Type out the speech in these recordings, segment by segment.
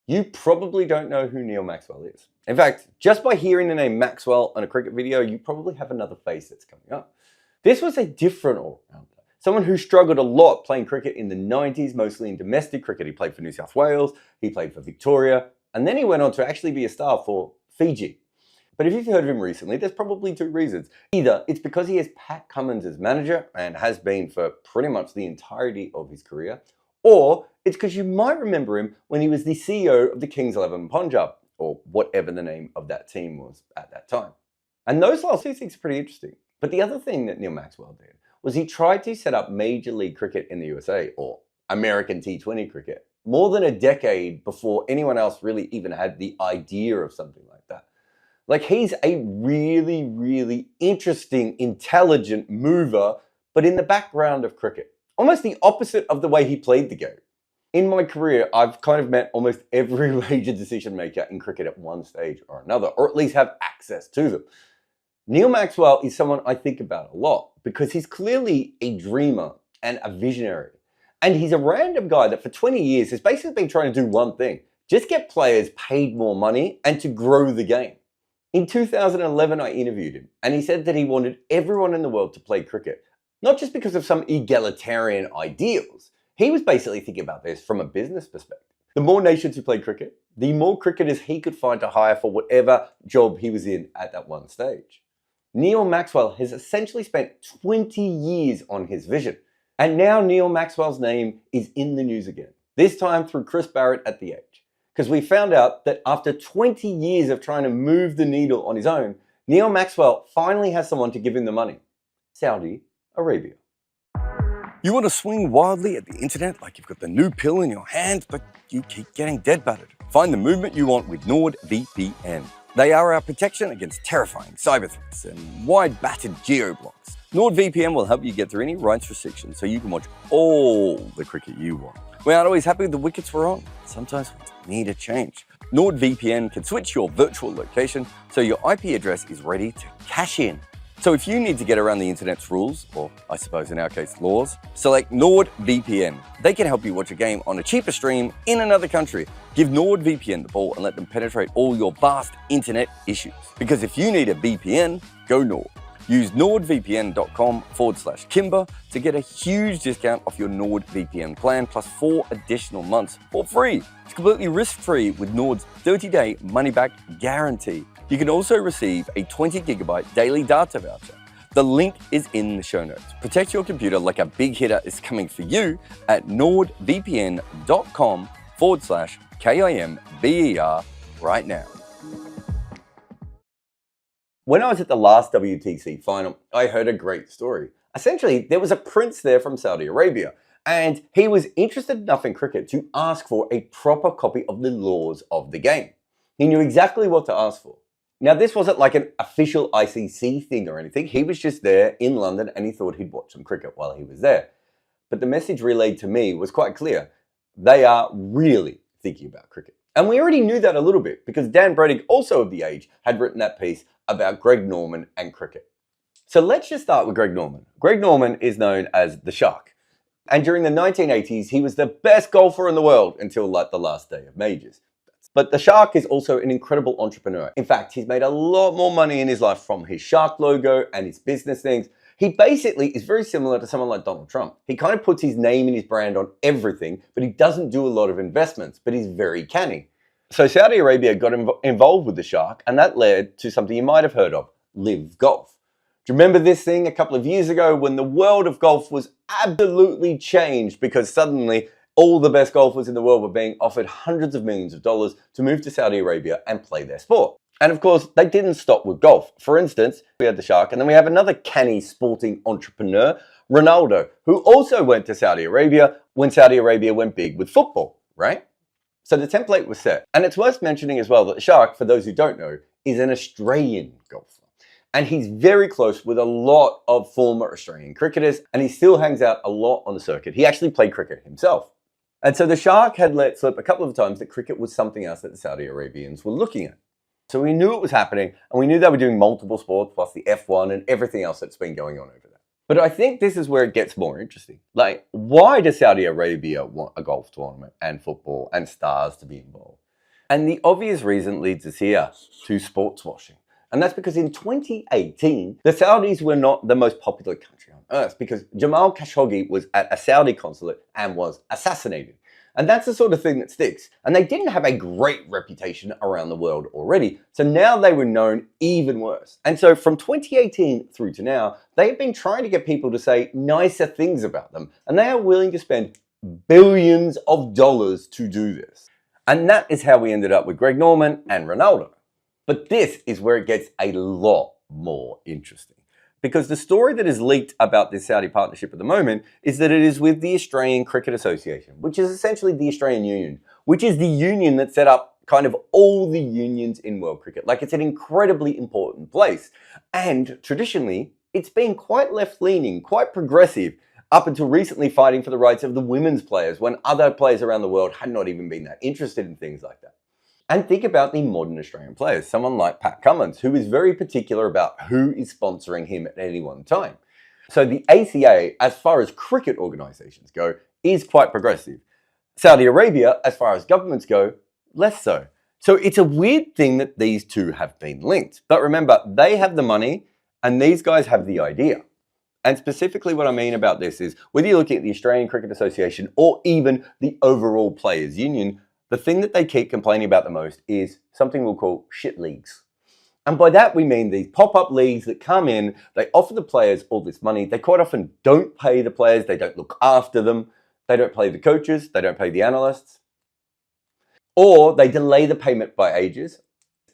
You probably don't know who Neil Maxwell is. In fact, just by hearing the name Maxwell on a cricket video, you probably have another face that's coming up. This was a different all-rounder. Someone who struggled a lot playing cricket in the 90s, mostly in domestic cricket. He played for New South Wales, he played for Victoria, and then he went on to actually be a star for Fiji. But if you've heard of him recently, there's probably two reasons. Either it's because he has Pat Cummins as manager and has been for pretty much the entirety of his career, or it's because you might remember him when he was the CEO of the Kings 11 Punjab, or whatever the name of that team was at that time. And those last two things are pretty interesting. But the other thing that Neil Maxwell did was he tried to set up Major League Cricket in the USA, or American T20 cricket, more than a decade before anyone else really even had the idea of something like that. Like, he's a really, really interesting, intelligent mover, but in the background of cricket. Almost the opposite of the way he played the game. In my career, I've kind of met almost every major decision maker in cricket at one stage or another, or at least have access to them. Neil Maxwell is someone I think about a lot because he's clearly a dreamer and a visionary. And he's a random guy that for 20 years has basically been trying to do one thing: just get players paid more money and to grow the game. In 2011, I interviewed him, and he said that he wanted everyone in the world to play cricket, not just because of some egalitarian ideals. He was basically thinking about this from a business perspective. The more nations who played cricket, the more cricketers he could find to hire for whatever job he was in at that one stage. Neil Maxwell has essentially spent 20 years on his vision. And now Neil Maxwell's name is in the news again, this time through Chris Barrett at The Age. Because we found out that after 20 years of trying to move the needle on his own, Neil Maxwell finally has someone to give him the money: Saudi Arabia. You want to swing wildly at the internet like you've got the new pill in your hand, but you keep getting dead butted. Find the movement you want with NordVPN. They are our protection against terrifying cyber threats and wide-batted geo-blocks. NordVPN will help you get through any rights restrictions so you can watch all the cricket you want. We aren't always happy the wickets were on. Sometimes we need a change. NordVPN can switch your virtual location so your IP address is ready to cash in. So if you need to get around the internet's rules, or I suppose in our case laws, select NordVPN. They can help you watch a game on a cheaper stream in another country. Give NordVPN the ball and let them penetrate all your vast internet issues. Because if you need a VPN, go Nord. Use nordvpn.com/Kimber to get a huge discount off your NordVPN plan plus 4 additional months for free. It's completely risk-free with Nord's 30-day money-back guarantee. You can also receive a 20GB daily data voucher. The link is in the show notes. Protect your computer like a big hitter is coming for you at nordvpn.com/KIMBER right now. When I was at the last WTC final, I heard a great story. Essentially, there was a prince there from Saudi Arabia, and he was interested enough in cricket to ask for a proper copy of the laws of the game. He knew exactly what to ask for. Now, this wasn't like an official ICC thing or anything. He was just there in London and he thought he'd watch some cricket while he was there. But the message relayed to me was quite clear. They are really thinking about cricket. And we already knew that a little bit because Dan Brettig, also of The Age, had written that piece about Greg Norman and cricket. So let's just start with Greg Norman. Greg Norman is known as the Shark. And during the 1980s, he was the best golfer in the world until like the last day of majors. But the Shark is also an incredible entrepreneur. In fact, he's made a lot more money in his life from his Shark logo and his business things. He basically is very similar to someone like Donald Trump. He kind of puts his name and his brand on everything, but he doesn't do a lot of investments, but he's very canny. So Saudi Arabia got involved with the Shark, and that led to something you might have heard of: Live Golf. Do you remember this thing a couple of years ago when the world of golf was absolutely changed because suddenly all the best golfers in the world were being offered hundreds of millions of dollars to move to Saudi Arabia and play their sport? And of course, they didn't stop with golf. For instance, we had the Shark, and then we have another canny sporting entrepreneur, Ronaldo, who also went to Saudi Arabia when Saudi Arabia went big with football, right? So the template was set. And it's worth mentioning as well that the Shark, for those who don't know, is an Australian golfer. And he's very close with a lot of former Australian cricketers, and he still hangs out a lot on the circuit. He actually played cricket himself. And so the Shark had let slip a couple of times that cricket was something else that the Saudi Arabians were looking at. So we knew it was happening, and we knew they were doing multiple sports, plus the F1 and everything else that's been going on over there. But I think this is where it gets more interesting. Like, why does Saudi Arabia want a golf tournament and football and stars to be involved? And the obvious reason leads us here to sports washing. And that's because in 2018, the Saudis were not the most popular country on earth because Jamal Khashoggi was at a Saudi consulate and was assassinated. And that's the sort of thing that sticks. And they didn't have a great reputation around the world already. So now they were known even worse. And so from 2018 through to now, they have been trying to get people to say nicer things about them. And they are willing to spend billions of dollars to do this. And that is how we ended up with Greg Norman and Ronaldo. But this is where it gets a lot more interesting. Because the story that is leaked about this Saudi partnership at the moment is that it is with the Australian Cricket Association, which is essentially the Australian Union, which is the union that set up kind of all the unions in world cricket. Like, it's an incredibly important place. And traditionally, it's been quite left-leaning, quite progressive, up until recently fighting for the rights of the women's players when other players around the world had not even been that interested in things like that. And think about the modern Australian players, someone like Pat Cummins, who is very particular about who is sponsoring him at any one time. So the ACA, as far as cricket organisations go, is quite progressive. Saudi Arabia, as far as governments go, less so. So it's a weird thing that these two have been linked. But remember, they have the money and these guys have the idea. And specifically what I mean about this is, whether you're looking at the Australian Cricket Association or even the overall Players Union, the thing that they keep complaining about the most is something we'll call shit leagues. And by that we mean these pop-up leagues that come in, they offer the players all this money, they quite often don't pay the players, they don't look after them, they don't pay the coaches, they don't pay the analysts, or they delay the payment by ages.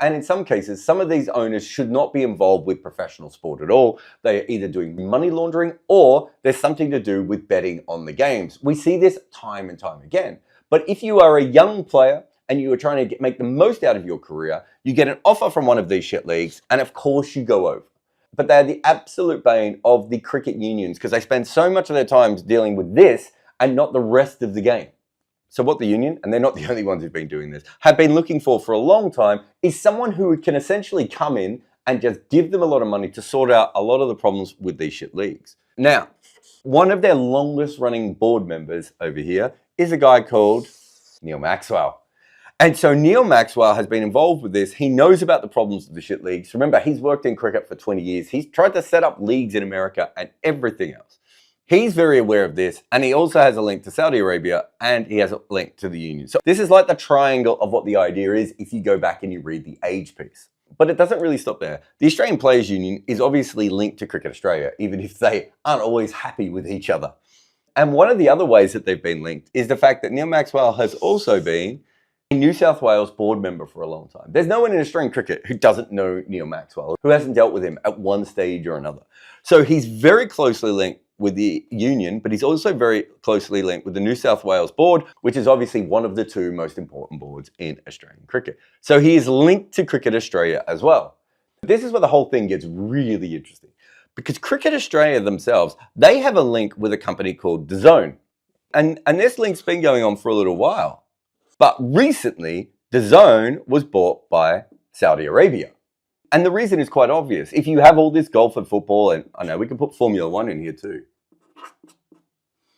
And in some cases, some of these owners should not be involved with professional sport at all. They are either doing money laundering or there's something to do with betting on the games. We see this time and time again. But if you are a young player and you are trying to make the most out of your career, you get an offer from one of these shit leagues, and of course you go over. But they're the absolute bane of the cricket unions because they spend so much of their time dealing with this and not the rest of the game. So what the union, and they're not the only ones who've been doing this, have been looking for a long time is someone who can essentially come in and just give them a lot of money to sort out a lot of the problems with these shit leagues. Now, one of their longest running board members over here is a guy called Neil Maxwell. And so Neil Maxwell has been involved with this. He knows about the problems of the shit leagues. Remember, he's worked in cricket for 20 years. He's tried to set up leagues in America and everything else. He's very aware of this, and he also has a link to Saudi Arabia, and he has a link to the union. So this is like the triangle of what the idea is if you go back and you read the age piece. But it doesn't really stop there. The Australian Players Union is obviously linked to Cricket Australia, even if they aren't always happy with each other. And one of the other ways that they've been linked is the fact that Neil Maxwell has also been a New South Wales board member for a long time. There's no one in Australian cricket who doesn't know Neil Maxwell, who hasn't dealt with him at one stage or another. So he's very closely linked with the union, but he's also very closely linked with the New South Wales board, which is obviously one of the two most important boards in Australian cricket. So he is linked to Cricket Australia as well. This is where the whole thing gets really interesting. Because Cricket Australia themselves, they have a link with a company called DAZN. And this link's been going on for a little while. But recently, DAZN was bought by Saudi Arabia. And the reason is quite obvious. If you have all this golf and football, and I know we can put Formula One in here too.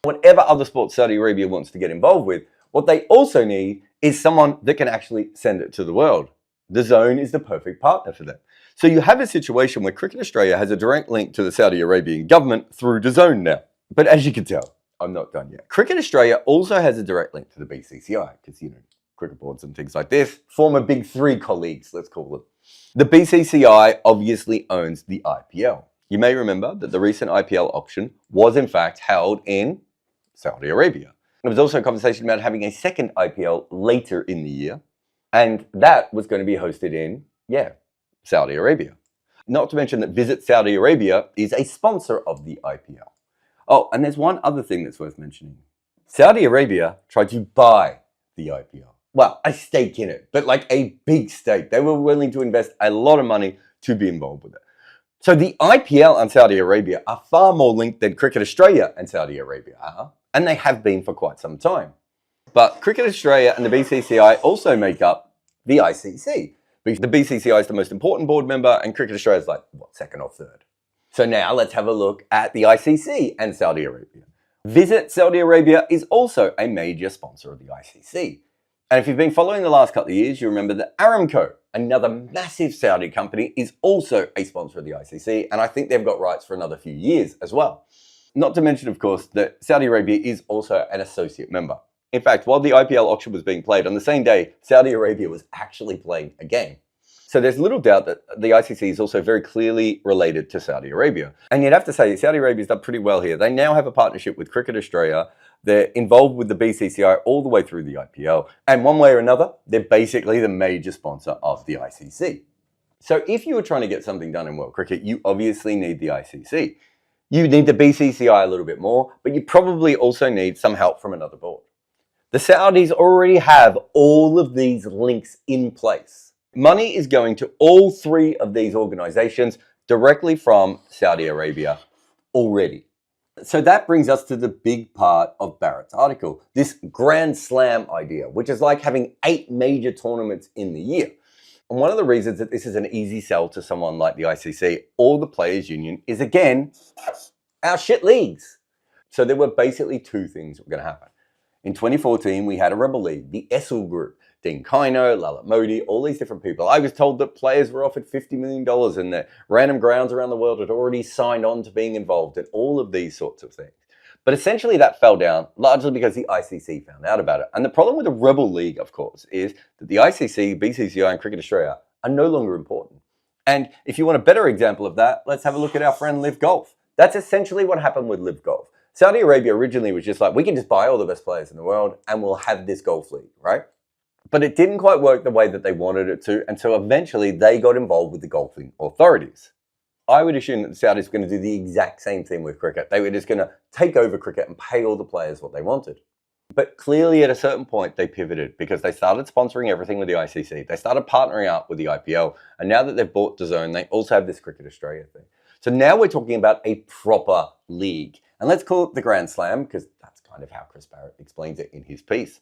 Whatever other sports Saudi Arabia wants to get involved with, what they also need is someone that can actually send it to the world. DAZN is the perfect partner for them. So you have a situation where Cricket Australia has a direct link to the Saudi Arabian government through DAZN now. But as you can tell, I'm not done yet. Cricket Australia also has a direct link to the BCCI because, you know, cricket boards and things like this, former big three colleagues, let's call them. The BCCI obviously owns the IPL. You may remember that the recent IPL auction was in fact held in Saudi Arabia. There was also a conversation about having a second IPL later in the year, and that was going to be hosted in, Saudi Arabia. Not to mention that Visit Saudi Arabia is a sponsor of the IPL. Oh, and there's one other thing that's worth mentioning. Saudi Arabia tried to buy the IPL. Well, a stake in it, but like a big stake. They were willing to invest a lot of money to be involved with it. So the IPL and Saudi Arabia are far more linked than Cricket Australia and Saudi Arabia are, and they have been for quite some time. But Cricket Australia and the BCCI also make up the ICC. Because the BCCI is the most important board member and Cricket Australia is like, second or third. So now let's have a look at the ICC and Saudi Arabia. Visit Saudi Arabia is also a major sponsor of the ICC. And if you've been following the last couple of years, you remember that Aramco, another massive Saudi company, is also a sponsor of the ICC, and I think they've got rights for another few years as well. Not to mention, of course, that Saudi Arabia is also an associate member. In fact, while the IPL auction was being played, on the same day, Saudi Arabia was actually playing a game. So there's little doubt that the ICC is also very clearly related to Saudi Arabia. And you'd have to say Saudi Arabia's done pretty well here. They now have a partnership with Cricket Australia. They're involved with the BCCI all the way through the IPL. And one way or another, they're basically the major sponsor of the ICC. So if you were trying to get something done in world cricket, you obviously need the ICC. You need the BCCI a little bit more, but you probably also need some help from another board. The Saudis already have all of these links in place. Money is going to all three of these organizations directly from Saudi Arabia already. So that brings us to the big part of Barrett's article, this Grand Slam idea, which is like having 8 major tournaments in the year. And one of the reasons that this is an easy sell to someone like the ICC or the Players Union is, again, our shit leagues. So there were basically 2 things that were going to happen. In 2014, we had a rebel league, the Essel Group. Dean Kino, Lalit Modi, all these different people. I was told that players were offered $50 million and that random grounds around the world had already signed on to being involved in all of these sorts of things. But essentially that fell down largely because the ICC found out about it. And the problem with the Rebel League, of course, is that the ICC, BCCI and Cricket Australia are no longer important. And if you want a better example of that, let's have a look at our friend Live Golf. That's essentially what happened with Live Golf. Saudi Arabia originally was just like, we can just buy all the best players in the world and we'll have this golf league, right? But it didn't quite work the way that they wanted it to, and so eventually they got involved with the golfing authorities. I would assume that the Saudis were going to do the exact same thing with cricket. They were just going to take over cricket and pay all the players what they wanted. But clearly at a certain point they pivoted because they started sponsoring everything with the ICC. They started partnering up with the IPL, and now that they've bought DAZN, they also have this Cricket Australia thing. So now we're talking about a proper league. And let's call it the Grand Slam, because that's kind of how Chris Barrett explains it in his piece.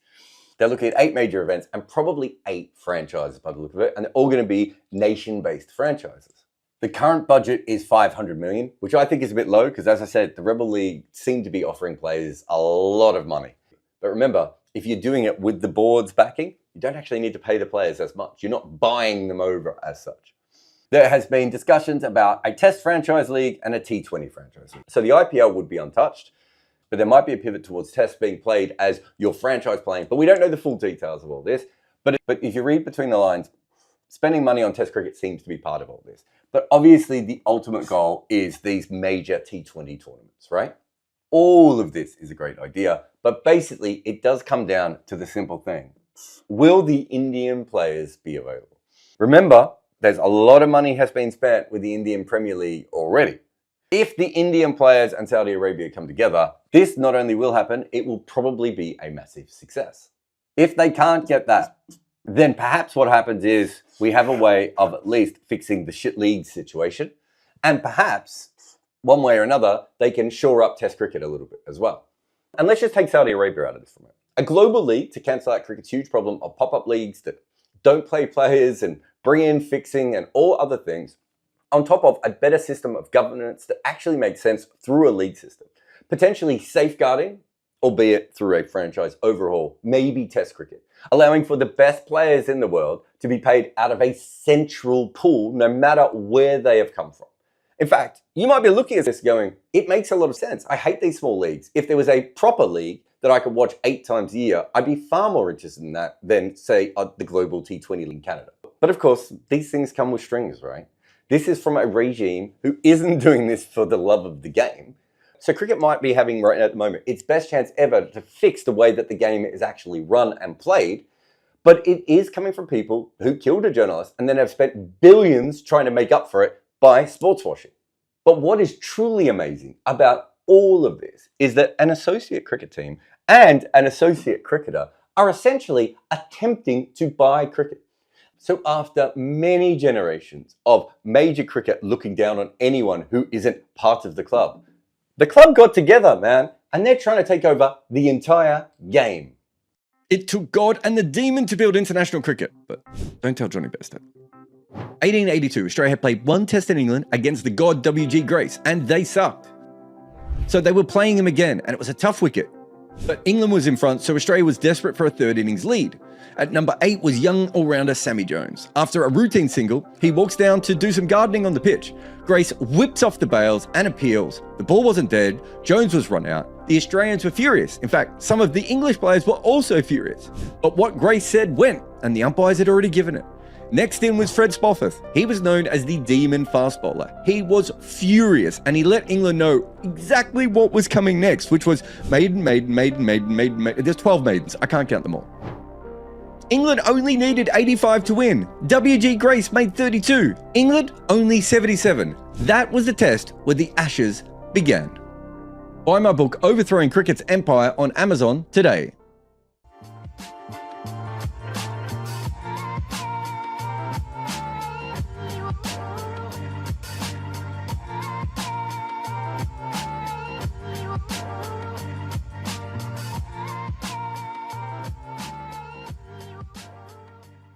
They're looking at 8 major events and probably 8 franchises by the look of it, and they're all going to be nation-based franchises. The current budget is $500 million, which I think is a bit low because, as I said, the Rebel League seem to be offering players a lot of money. But remember, if you're doing it with the board's backing, you don't actually need to pay the players as much. You're not buying them over as such. There has been discussions about a Test franchise league and a T20 franchise league. So the IPL would be untouched, but there might be a pivot towards Tests being played as your franchise playing. But we don't know the full details of all this. But if you read between the lines, spending money on Test cricket seems to be part of all this. But obviously the ultimate goal is these major T20 tournaments, right? All of this is a great idea, but basically it does come down to the simple thing. Will the Indian players be available? Remember, there's a lot of money has been spent with the Indian Premier League already. If the Indian players and Saudi Arabia come together, this not only will happen, it will probably be a massive success. If they can't get that, then perhaps what happens is we have a way of at least fixing the shit league situation. And perhaps, one way or another, they can shore up Test cricket a little bit as well. And let's just take Saudi Arabia out of this for a moment. A global league to cancel out cricket's huge problem of pop-up leagues that don't play players and bring in fixing and all other things, on top of a better system of governance that actually makes sense through a league system. Potentially safeguarding, albeit through a franchise overhaul, maybe Test cricket, allowing for the best players in the world to be paid out of a central pool, no matter where they have come from. In fact, you might be looking at this going, it makes a lot of sense. I hate these small leagues. If there was a proper league that I could watch 8 times a year, I'd be far more interested in that than, say, the global T20 league in Canada. But of course, these things come with strings, right? This is from a regime who isn't doing this for the love of the game. So cricket might be having right at the moment its best chance ever to fix the way that the game is actually run and played. But it is coming from people who killed a journalist and then have spent billions trying to make up for it by sports washing. But what is truly amazing about all of this is that an associate cricket team and an associate cricketer are essentially attempting to buy cricket. So after many generations of major cricket looking down on anyone who isn't part of the club got together, man, and they're trying to take over the entire game. It took God and the demon to build international cricket, but don't tell Johnny Best that. 1882, Australia had played 1 test in England against the god WG Grace, and they sucked. So they were playing him again, and it was a tough wicket. But England was in front, so Australia was desperate for a third innings lead. At number 8 was young all-rounder Sammy Jones. After a routine single, he walks down to do some gardening on the pitch. Grace whips off the bails and appeals. The ball wasn't dead, Jones was run out. The Australians were furious. In fact, some of the English players were also furious. But what Grace said went, and the umpires had already given it. Next in was Fred Spofforth. He was known as the Demon fast bowler. He was furious, and he let England know exactly what was coming next, which was maiden. There's 12 maidens. I can't count them all. England only needed 85 to win. W.G. Grace made 32. England only 77. That was the test where the Ashes began. Buy my book, Overthrowing Cricket's Empire, on Amazon today.